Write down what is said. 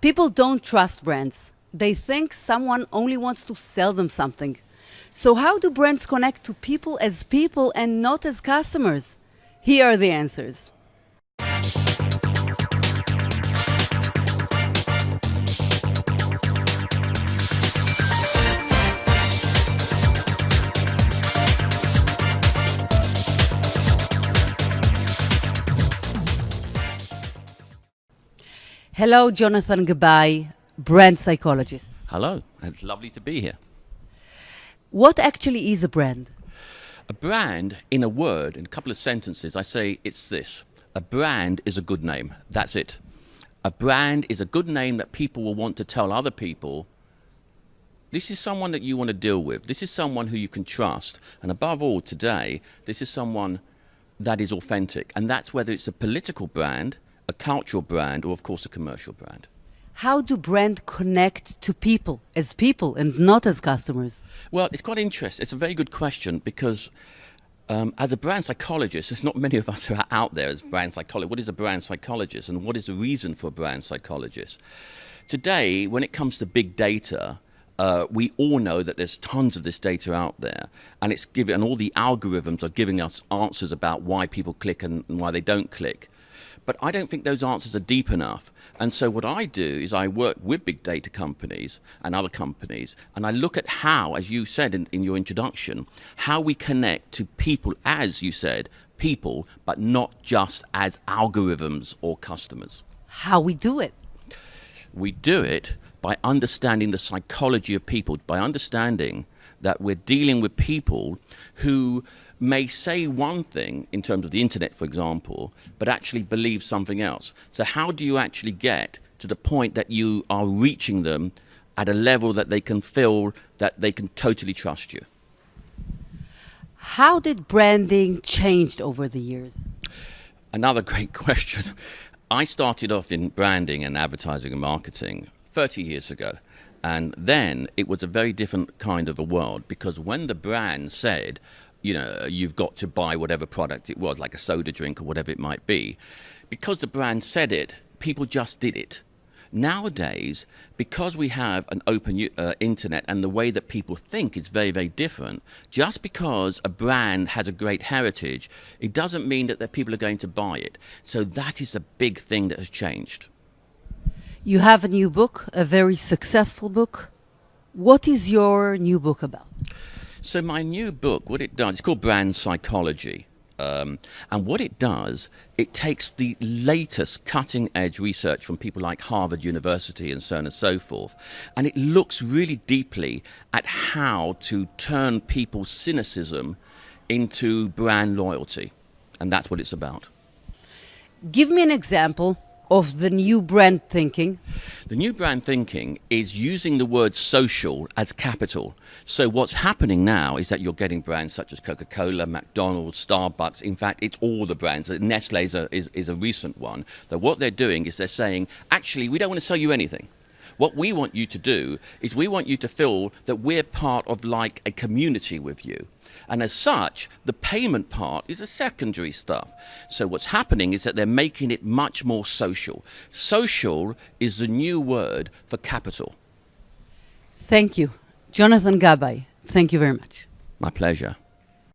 People don't trust brands. They think someone only wants to sell them something. So how do brands connect to people as people and not as customers? Here are the answers. Hello, Jonathan Gabay, brand psychologist. Hello, it's lovely to be here. What actually is a brand? A brand, in a word, in a couple of sentences, I say it's this. A brand is a good name. That's it. A brand is a good name that people will want to tell other people, this is someone that you want to deal with. This is someone who you can trust. And above all, today, this is someone that is authentic. And that's whether it's a political brand, a cultural brand, or of course a commercial brand. How do brands connect to people and not as customers? Well, it's quite interesting. It's a very good question because as a brand psychologist, there's not many of us who are out there as brand psychologists. What is a brand psychologist and what is the reason for a brand psychologist? Today, when it comes to big data, we all know that there's tons of this data out there, and and all the algorithms are giving us answers about why people click and why they don't click. But I don't think those answers are deep enough. And so what I do is I work with big data companies and other companies, and I look at how, as you said in your introduction, how we connect to people, as you said, people, but not just as algorithms or customers. How we do it? We do it by understanding the psychology of people, by understanding that we're dealing with people who may say one thing in terms of the internet, for example, but actually believe something else. So how do you actually get to the point that you are reaching them at a level that they can feel that they can totally trust you? How did branding change over the years? Another great question. I started off in branding and advertising and marketing 30 years ago. And then it was a very different kind of a world, because when the brand said, you know, you've got to buy whatever product it was, like a soda drink or whatever it might be, because the brand said it, people just did it. Nowadays, because we have an open internet and the way that people think is very, very different, just because a brand has a great heritage, it doesn't mean that people are going to buy it. So that is a big thing that has changed. You have a new book, a very successful book. What is your new book about? So my new book, what it does, it's called Brand Psychology. And what it does, it takes the latest cutting-edge research from people like Harvard University and so on and so forth, and it looks really deeply at how to turn people's cynicism into brand loyalty. And that's what it's about. Give me an example of the new brand thinking. The new brand thinking is using the word social as capital. So what's happening now is that you're getting brands such as Coca-Cola, McDonald's, Starbucks. In fact, it's all the brands. Nestle is a recent one. So what they're doing is they're saying, actually, we don't want to sell you anything. What we want you to do is we want you to feel that we're part of like a community with you. And as such, the payment part is a secondary stuff. So what's happening is that they're making it much more social. Social is the new word for capital. Thank you. Jonathan Gabay, thank you very much. My pleasure.